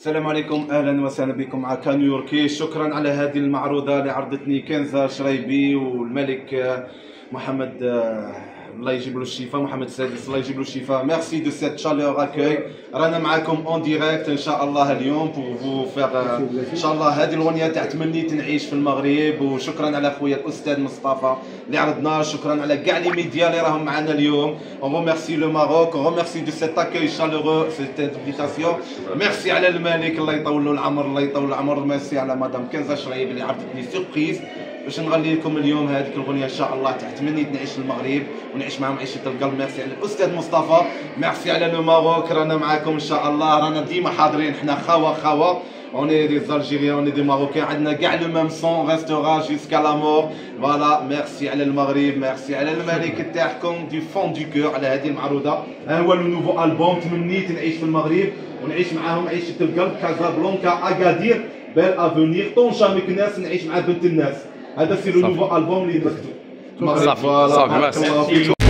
السلام عليكم، اهلا وسهلا بكم مع كانيوركي. شكرا على هذه المعروضه اللي عرضتني كنزه شريبي والملك محمد الله يجيب له الشفاء، محمد السادس الله يجيب له الشفاء. ميرسي دو سيت شالور اكوي. رانا معاكم اون ديريكت ان شاء الله اليوم بور فو فيغ ان شاء الله هذه الغنيه تاع تمنيت نعيش في المغرب. وشكرا على خويا الاستاذ مصطفى اللي عرضنا، شكرا على كاع لي ميديا اللي راهم معنا اليوم. اون ريميرسي لو ماروك، اون ريميرسي دو سيت اكوي شالورو سيت انفيتاسيون. ميرسي على الملك الله يطول له العمر، الله يطول العمر. ميرسي على مدام كنزه شريب اللي عرضتني سيربريز باش نغني لكم اليوم هذيك الاغنيه ان شاء الله تاع تمنيت نعيش في المغرب ونعيش معاهم عيشه القلب. ميرسي على الاستاذ مصطفى، ميرسي على لو ماروك. رانا معاكم ان شاء الله، رانا ديما حاضرين، حنا خوا اوني دي زالجيريان اوني دي ماروكان، عندنا كاع لو ميم سون ريستورا جوسكا لا مور. فوالا ميرسي على المغرب، ميرسي على الملك تاعكم دي فون دو كور على هذه المعروضه. ها هو لو نوفو البوم تمنيت نعيش في المغرب ونعيش معاهم عيشه القلب. كازابلانكا، اكادير، بيل افونير، طنجه، مكناس، نعيش مع بنت الناس. هذا سي لو نوفو البوم اللي مكتوب. صافي صافي.